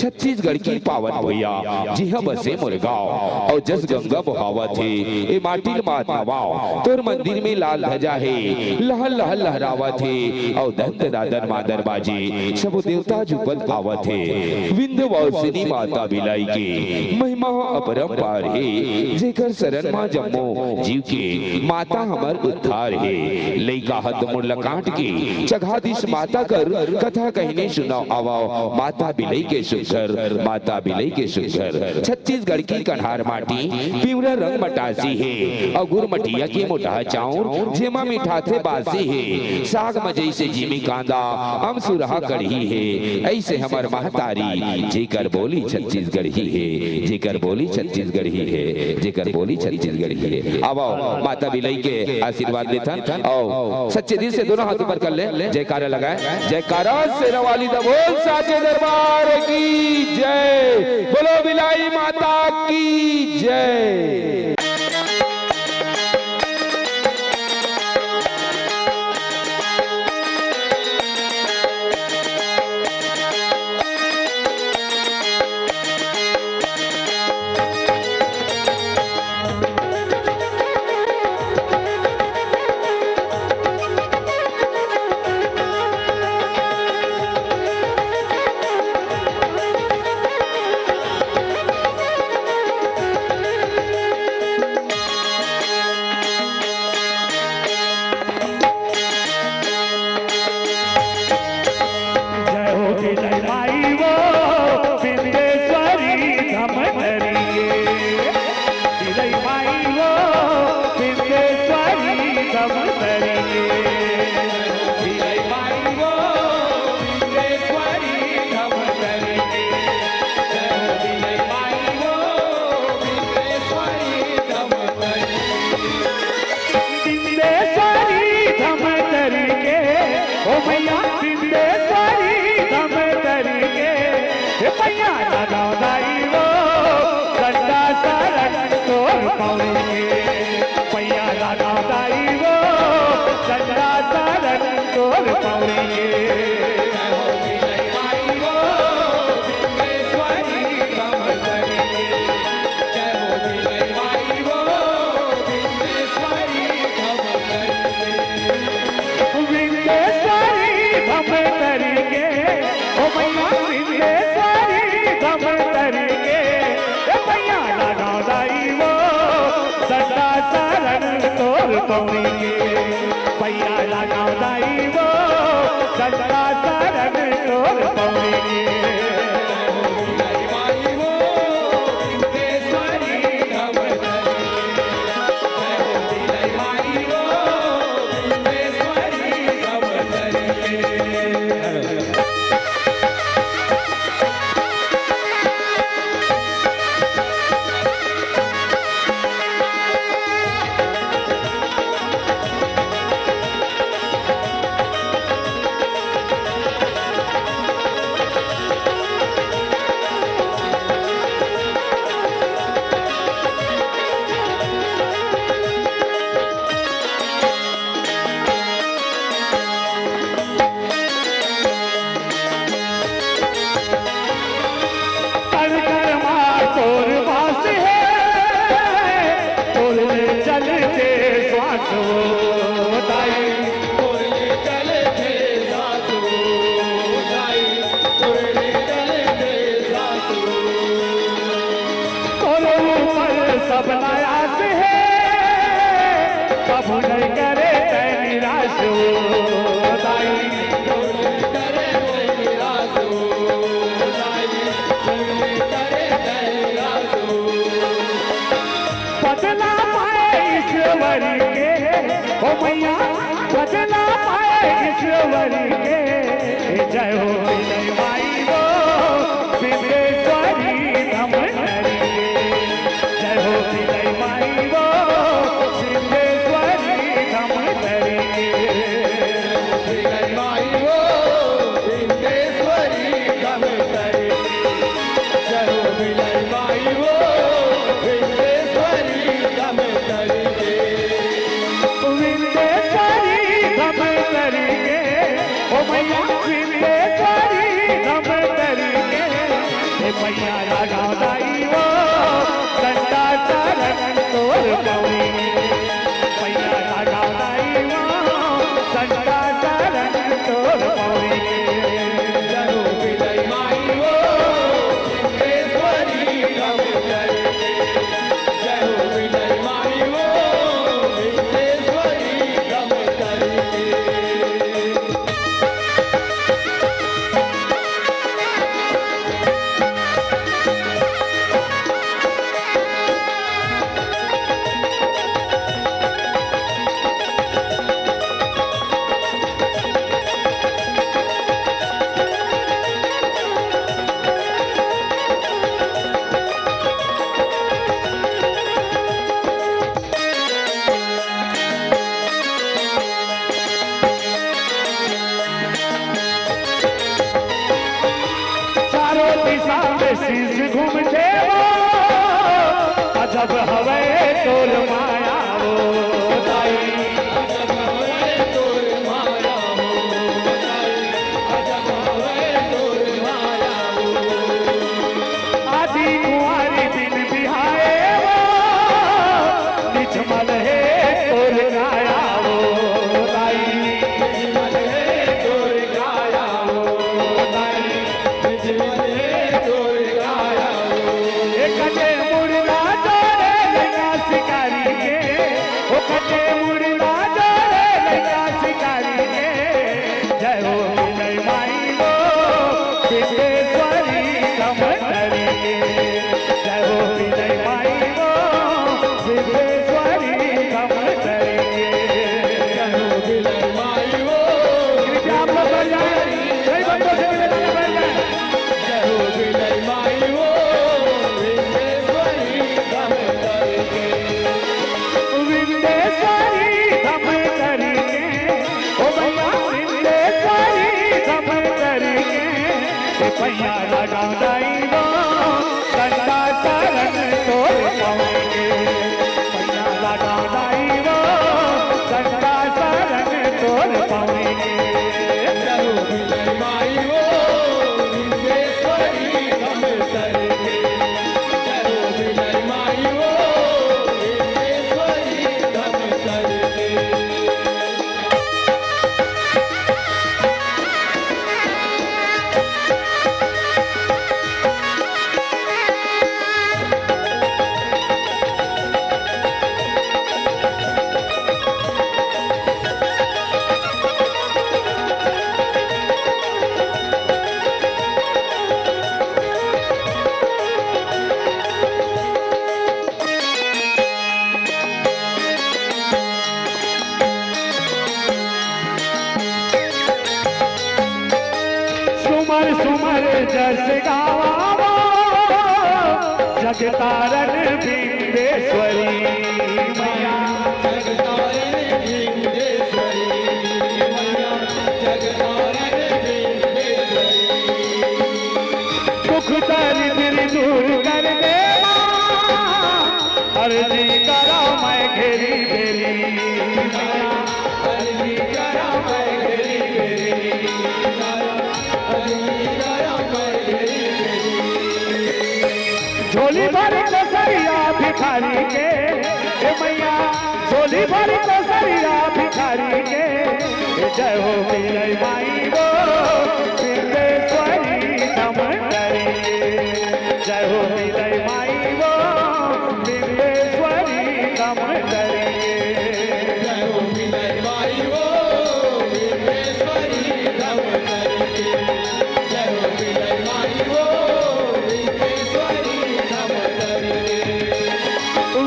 छत्तीसगढ़ की पावन भैया जी हाँ बसे मुरगांव और जस गंगा बहावत है ए माटी मात नवाओ तोर मंदिर में लाल ध्वजा है लहल लहल लहरावत है और दंत दादर मादर बाजे सब देवता जुपत आवत है विंध्यवासिनी माता बिलाई के महिमा अपरंपार है जेकर शरण मां जम्मो जीव के माता हमर उद्धार है लइका हद मुरला काट के चघादिश माता कर कथा कहने सुनाओ आवाओ माता बिलाई के सुघर माता बिलाई के सुघर छत्तीसगढ़ की कन्हार माटी पिवरा रंग मटासी है और गुर मटिया की मोटा चाउर जेमा मीठा थे बासी है साग मजई से जिमी कांदा हम सुरहा कढ़ी है ऐसे हमार महतारी जेकर बोली छत्तीसगढ़ ही है जेकर बोली छत्तीसगढ़ ही है जेकर बोली छत्तीसगढ़ ही है अब माता बिलाई के आशीर्वाद लेता और सच्चे दिल से दोनों हाथ ऊपर कर ले जयकारा लगाए जयकारा शेरा वाली दा बोल साचे दरबार की जय बोलो बिलाई माता की जय। जय हो जय माई वो विदेश्वरी धम जय हो जय माई वो विदेश्वरी धम जय माई वो विदेश्वरी धम जय हो जय माई वो विदेश्वरी धम विदेश्वरी धम ओ मैया विदेश्वरी पैया लगाई वो डंडा चरण तोर पावे पैया लगाई वो डंडा चरण तोर पावे जरो विलय माई वो विंदेश्वरी गम करे जरो विलय माई वो विंदेश्वरी गम करे शीश घूमते वो अजब हवे तोर माया वो दाई अजब हवे तोर माया वो दाई अजब हवे तोर माया वो आदि कुंवारी दिन बिहाए वो निजमल है तोर गाया वो दाई निजमल है तोर गाया वो दाई निजमल कटे मुड़ना जोड़े लगा शिकारी के ओ कटे मुड़ना जोड़े लगा शिकारी के जय हो विलय माई वो विंदेश्वरी गम करे जय हो विलय माई वो विंदेश्वरी गम करे जय हो विलय माई वो कृपया आप लोग बढ़ जाए कई बंदों से मिलने बढ़ जाए जय हो विलय माई वो पैया लगाई वो डंडा चरण तोर पावेंगे पैया लगाई वो डंडा चरण तोर पावेंगे जरो विलय माई वो विंदेश्वरी गम करेंगे जरो विलय माई वो विंदेश्वरी गम करेंगे सुमर सुमर जस गावा जगतारण बिंदेश्वरी मैया जगतारण बिंदेश्वरी मैया जगतारण बिंदेश्वरी दुख दरिद्र दूर कर दे अर्जी करा मैं घेरी बेरी मैया अर्जी करा मैं घेरी बेरी झोली भर कसरिया भिखारी के मैया झोली भर कसरिया भिखारी के जय हो विलय माई वो विंदेश्वरी गम करे जय हो विलय माई वो विंदेश्वरी गम करे जय हो विलय माई वो विंदेश्वरी गम करे जय हो विलय माई वो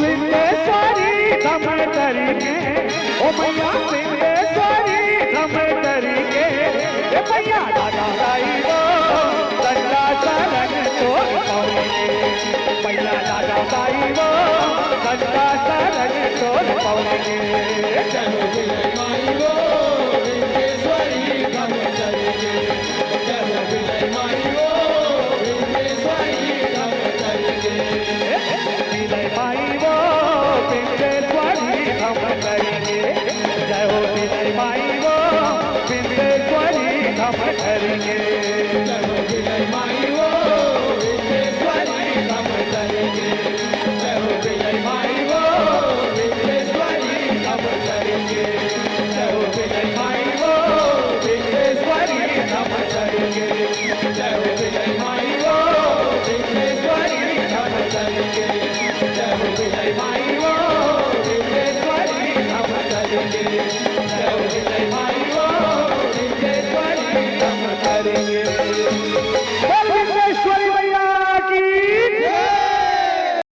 विंदेश्वरी गम करेंगे ओ मैया विंदेश्वरी गम करेंगे ए मैया लगाई वो डंडा चरण तोर पावेंगे मैया लगाई वो डंडा चरण तोर पावेंगे